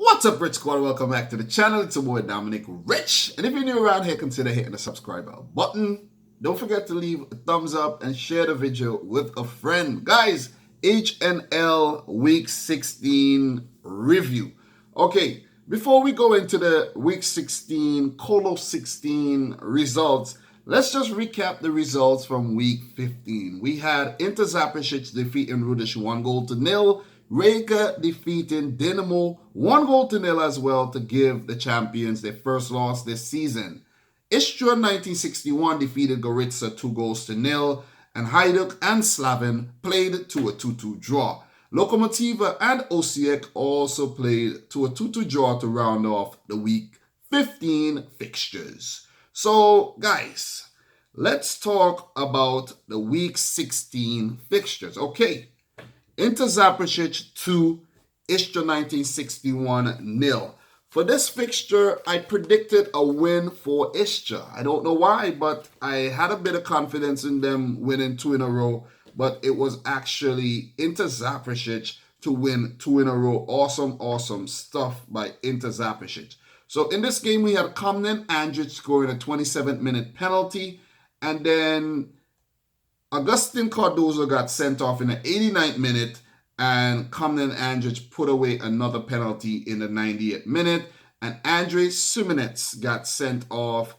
What's up, Rich Squad? Welcome back to the channel. It's your boy Dominic Rich. And if you're new around here, consider hitting the subscribe button. Don't forget to leave a thumbs up and share the video with a friend. Guys, HNL Week 16 review. Okay, before we go into the Week 16, Kolo 16 results, let's just recap the results from Week 15. We had Inter Zaprešić defeating Rudeš 1-0. Rijeka defeating Dinamo 1-0 as well to give the champions their first loss this season. Istra 1961 defeated Gorica 2-0, and Hajduk and Slaven played to a 2-2 draw. Lokomotiva and Osijek also played to a 2-2 draw to round off the Week 15 fixtures. So, guys, let's talk about the Week 16 fixtures. Okay. Inter Zaprešić 2, Istra 1961 0. For this fixture, I predicted a win for Istra. I don't know why, but I had a bit of confidence in them winning 2 in a row. But it was actually Inter Zaprešić to win 2 in a row. Awesome stuff by Inter Zaprešić. So in this game, we had Komnen Andrić scoring a 27th-minute penalty. And then Agustin Cardozo got sent off in the 89th minute, and Komnen Andrić put away another penalty in the 90th minute, and Andrei Šimunets got sent off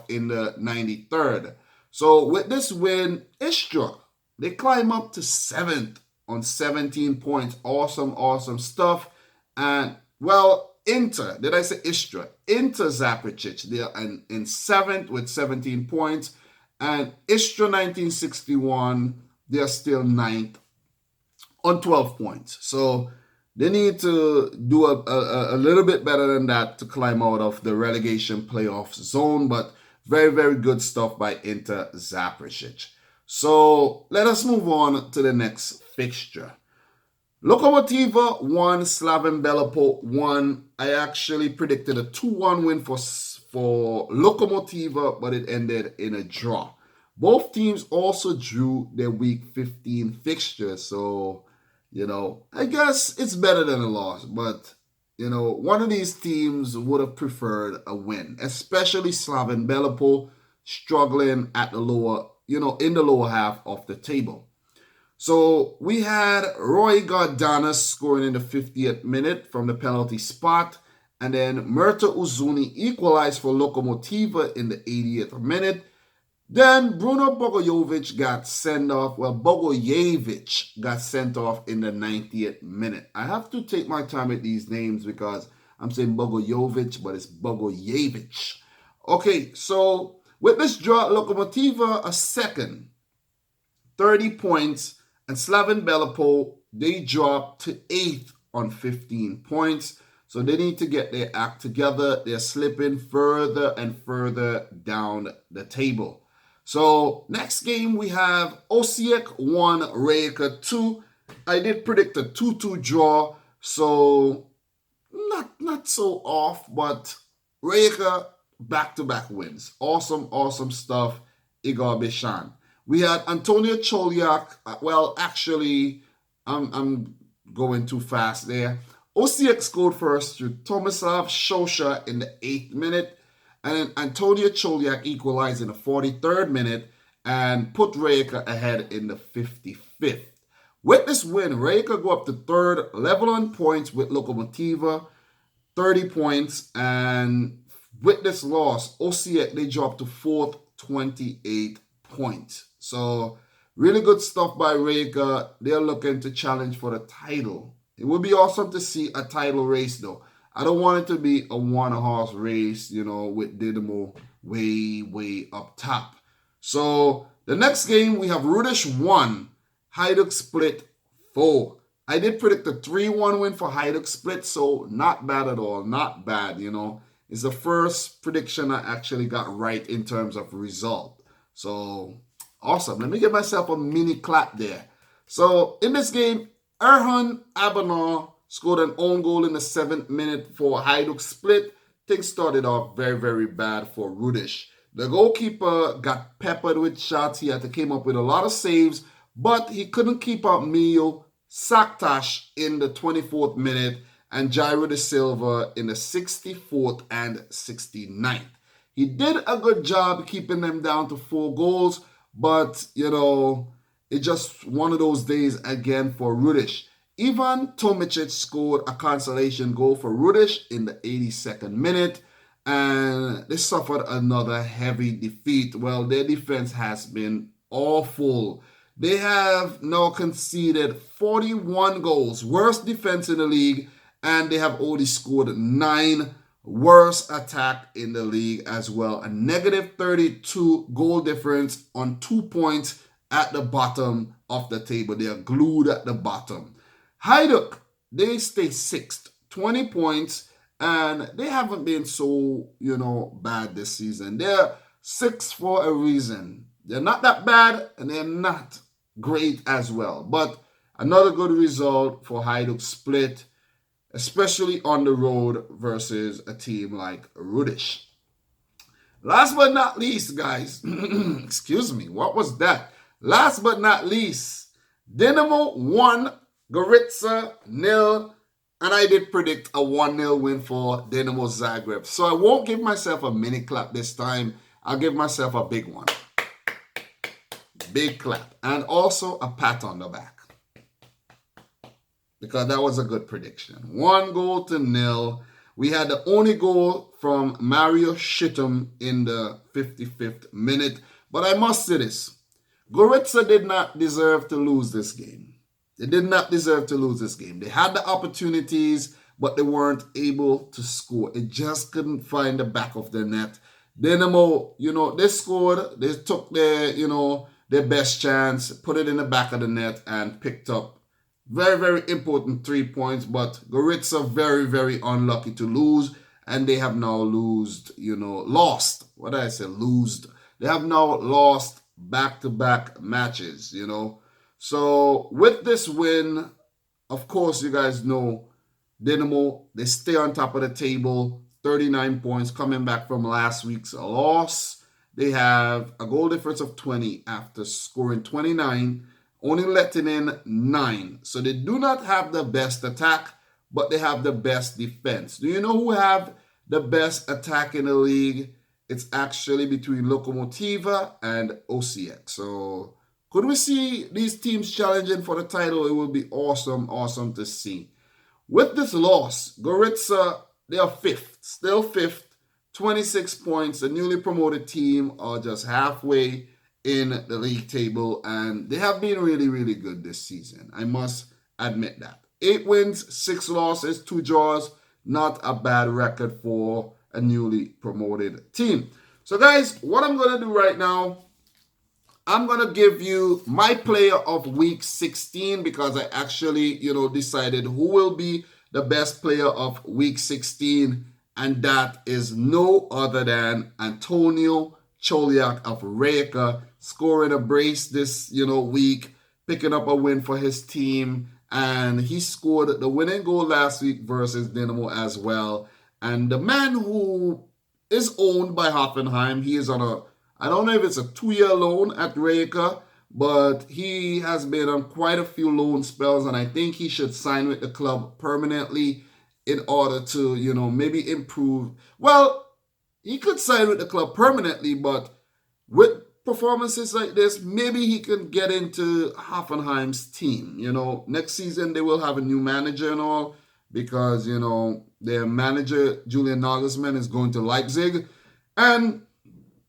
in the 93rd. So with this win, Istra, they climb up to 7th on 17 points. Awesome stuff. And, well, Inter Zaprešić, they're in 7th with 17 points. And Istra 1961, they're still 9th on 12 points. So they need to do a little bit better than that to climb out of the relegation playoff zone. But very good stuff by Inter Zaprešić. So let us move on to the next fixture. Lokomotiva 1, Slaven Belupo 1. I actually predicted a 2-1 win for Lokomotiva, but it ended in a draw. Both teams also drew their Week 15 fixtures, so, I guess it's better than a loss, but, one of these teams would have preferred a win, especially Slaven Belupo struggling at the lower, in the lower half of the table. So we had Roy Gardanas scoring in the 50th minute from the penalty spot. And then Murta Uzuni equalized for Lokomotiva in the 80th minute. Then Bruno Bogojevic got sent off. Well, Bogojevic got sent off in the 90th minute. I have to take my time with these names because I'm saying Bogojevic, but it's Bogojevic. Okay, so with this draw, Lokomotiva a second, 30 points. And Slaven Belupo, they dropped to 8th on 15 points. So they need to get their act together. They're slipping further and further down the table. So next game we have Osijek 1, Rijeka 2. I did predict a 2-2 draw. So not so off, but Rijeka back-to-back wins. Awesome stuff. Igor Bishan. We had Antonio Čolak. Well, actually, I'm going too fast there. Osijek scored first through Tomislav Šoša in the 8th minute, and then Antonio Čolak equalized in the 43rd minute and put Rijeka ahead in the 55th. With this win, Rijeka go up to 3rd, level on points with Lokomotiva, 30 points, and with this loss, Osijek, they dropped to 4th, 28 points. So, really good stuff by Rijeka. They're looking to challenge for the title. It would be awesome to see a title race, though. I don't want it to be a one-horse race, with Dinamo way up top. So, the next game, we have Rudeš 1, Hajduk Split 4. I did predict a 3-1 win for Hajduk Split, so not bad at all. Not bad, It's the first prediction I actually got right in terms of result. So, awesome. Let me give myself a mini clap there. So, in this game, Erhan Abanar scored an own goal in the 7th minute for Hajduk Split. Things started off very bad for Rudeš. The goalkeeper got peppered with shots. He had to come up with a lot of saves, but he couldn't keep out Mio Saktash in the 24th minute, and Jairo de Silva in the 64th and 69th. He did a good job keeping them down to 4 goals, but, it's just one of those days again for Rudeš. Ivan Tomicic scored a consolation goal for Rudeš in the 82nd minute, and they suffered another heavy defeat. Well, their defense has been awful. They have now conceded 41 goals, worst defense in the league, and they have only scored 9, worst attack in the league as well. A negative 32 goal difference on 2 points at the bottom of the table. They are glued at the bottom. Hajduk, they stay 6th, 20 points, and they haven't been so, bad this season. They're 6 for a reason. They're not that bad, and they're not great as well. But another good result for Hajduk Split, especially on the road versus a team like Rudeš. Last but not least, guys, excuse me, what was that? Last but not least, Dinamo 1, Gorica 0, and I did predict a 1-0 win for Dinamo Zagreb. So I won't give myself a mini clap this time. I'll give myself a big one. Big clap. And also a pat on the back, because that was a good prediction. 1-0. We had the only goal from Mario Shittum in the 55th minute. But I must say this. Gorica did not deserve to lose this game. They did not deserve to lose this game. They had the opportunities, but they weren't able to score. It just couldn't find the back of the net. Dinamo, they scored. They took their best chance, put it in the back of the net, and picked up very, very important 3 points. But Gorica very, very unlucky to lose, and they have now lost. What did I say? Losed. They have now lost back-to-back matches, So with this win, of course, you guys know Dinamo, they stay on top of the table, 39 points, coming back from last week's loss. They have a goal difference of 20 after scoring 29, only letting in 9. So they do not have the best attack, but they have the best defense. Do you know who have the best attack in the league? It's actually between Lokomotiva and Osijek. So could we see these teams challenging for the title? It would be awesome to see. With this loss, Gorica, they are 5th, still 5th, 26 points. The newly promoted team are just halfway in the league table, and they have been really, really good this season. I must admit that. 8 wins, 6 losses, 2 draws. Not a bad record for a newly promoted team. So guys, what I'm going to do right now, I'm going to give you my player of week 16, because I actually, decided who will be the best player of week 16. And that is no other than Antonio Čolak of Rijeka, scoring a brace this, week, picking up a win for his team. And he scored the winning goal last week versus Dinamo as well. And the man who is owned by Hoffenheim, he is on I don't know if it's a 2-year loan at Rijeka, but he has been on quite a few loan spells, and I think he should sign with the club permanently in order to, maybe improve. Well, he could sign with the club permanently, but with performances like this, maybe he can get into Hoffenheim's team. Next season they will have a new manager and all, because, their manager, Julian Nagelsmann, is going to Leipzig, and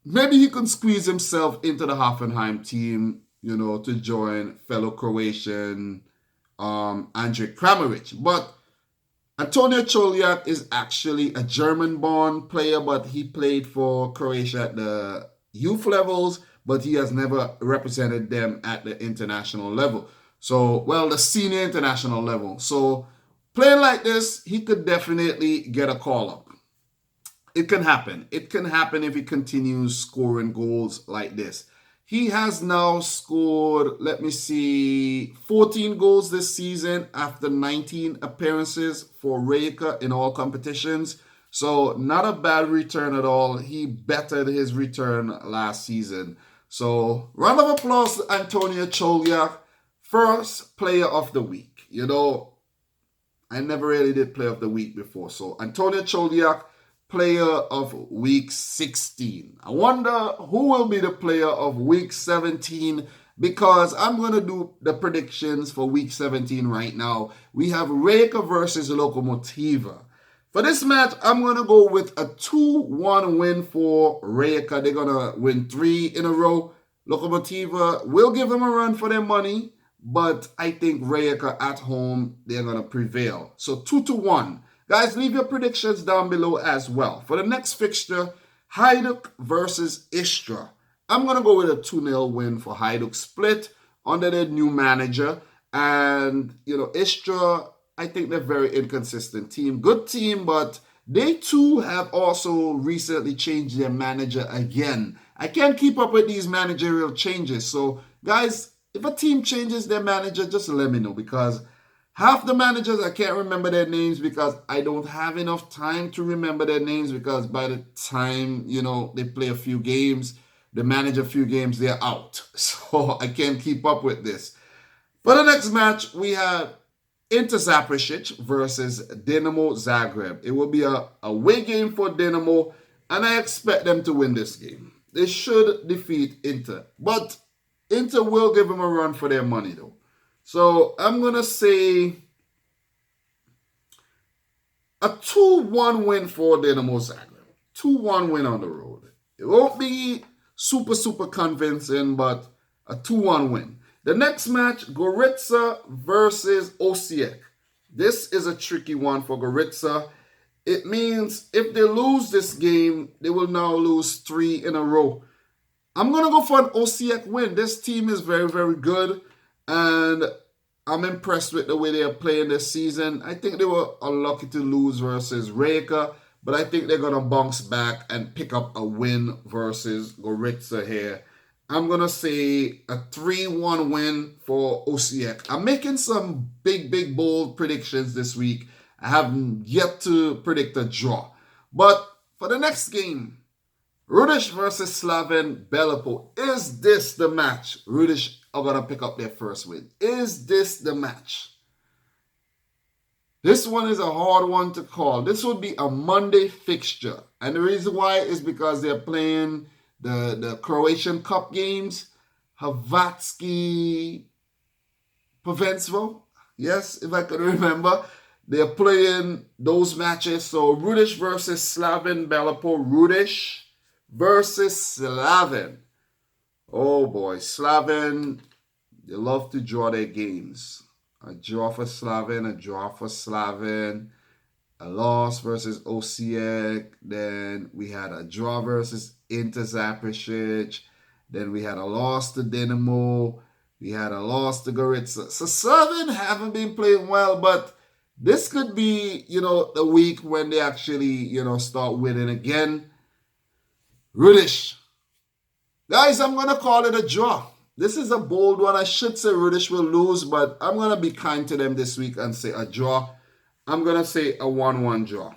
maybe he can squeeze himself into the Hoffenheim team, to join fellow Croatian Andrej Kramaric. But Antonio Čolak is actually a German-born player, but he played for Croatia at the youth levels, but he has never represented them at the international level. So, the senior international level. So, playing like this, he could definitely get a call-up. It can happen. It can happen if he continues scoring goals like this. He has now scored, 14 goals this season after 19 appearances for Rijeka in all competitions. So not a bad return at all. He bettered his return last season. So round of applause to Antonio Čolak. first player of the week. You know, I never really did player of the week before. So Antonio Choliak, player of week 16. I wonder who will be the player of week 17, because I'm going to do the predictions for week 17 right now. We have Rijeka versus Lokomotiva. For this match, I'm going to go with a 2-1 win for Rijeka. They're going to win 3 in a row. Lokomotiva will give them a run for their money, but I think Rijeka at home, they're going to prevail. So 2-1. Guys, leave your predictions down below as well. For the next fixture, Hajduk versus Istra. I'm going to go with a 2-0 win for Hajduk, split under their new manager. And, you know, Istra, I think they're a very inconsistent team. Good team, but they too have also recently changed their manager again. I can't keep up with these managerial changes. So, guys, if a team changes their manager, just let me know, because half the managers, I can't remember their names because I don't have enough time to remember their names, because by the time, you know, they play a few games, they manage a few games, they're out. So I can't keep up with this. For the next match, we have Zaprešić versus Dinamo Zagreb. It will be a away game for Dinamo, and I expect them to win this game. They should defeat Inter, but Inter will give them a run for their money though. So I'm going to say a 2-1 win for Dinamo Zagreb. 2-1 win on the road. It won't be super convincing, but a 2-1 win. The next match, Gorica versus Osijek. This is a tricky one for Gorica. It means if they lose this game, they will now lose 3 in a row. I'm going to go for an Osijek win. This team is very good, and I'm impressed with the way they are playing this season. I think they were unlucky to lose versus Rijeka, but I think they're going to bounce back and pick up a win versus Gorica here. I'm going to say a 3-1 win for Osijek. I'm making some big, bold predictions this week. I haven't yet to predict a draw. But for the next game, Rudeš versus Slaven Belupo. Is this the match? Rudeš are going to pick up their first win. Is this the match? This one is a hard one to call. This would be a Monday fixture. And the reason why is because they're playing the Croatian Cup games. Hrvatski Prvenstvo. Yes, if I could remember. They're playing those matches. So Rudeš versus Slaven Belupo. Rudeš versus Slaven. Oh boy, Slaven, they love to draw their games. A draw for Slaven, a draw for Slaven, a loss versus Osijek. Then we had a draw versus Zaprešić. Then we had a loss to Dinamo. We had a loss to Gorica. So Slaven haven't been playing well, but this could be, you know, the week when they actually, you know, start winning again. Rudeš. Guys, I'm going to call it a draw. This is a bold one. I should say Rudeš will lose, but I'm going to be kind to them this week and say a draw. I'm going to say a 1-1 draw.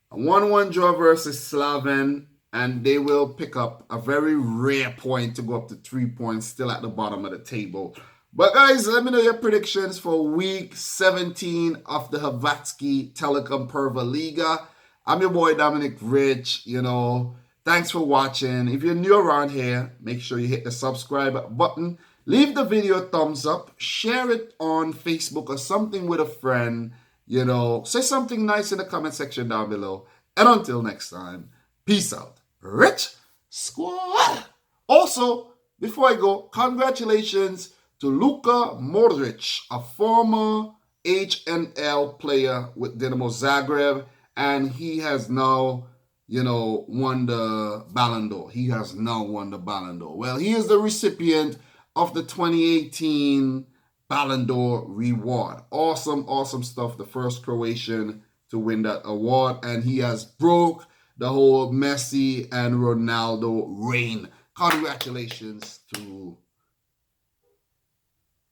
A 1-1 draw versus Slaven, and they will pick up a very rare point to go up to 3 points, still at the bottom of the table. But guys, let me know your predictions for week 17 of the Hrvatski Telekom Prva Liga. I'm your boy Dominic Rich, you know. Thanks for watching. If you're new around here, make sure you hit the subscribe button. Leave the video a thumbs up. Share it on Facebook or something with a friend. You know, say something nice in the comment section down below. And until next time, peace out. Rich Squad. Also, before I go, congratulations to Luka Modric, a former HNL player with Dinamo Zagreb. And he has now, you know, won the Ballon d'Or. He has now won the Ballon d'Or. Well, he is the recipient of the 2018 Ballon d'Or reward. Awesome stuff. The first Croatian to win that award. And he has broke the whole Messi and Ronaldo reign. Congratulations to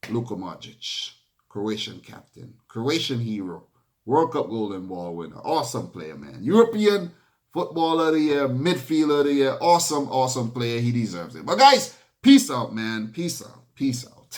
Luka Modric, Croatian captain, Croatian hero, World Cup Golden Ball winner. Awesome player, man. European Footballer of the Year, Midfielder of the Year. Awesome player. He deserves it. But guys, peace out, man. Peace out.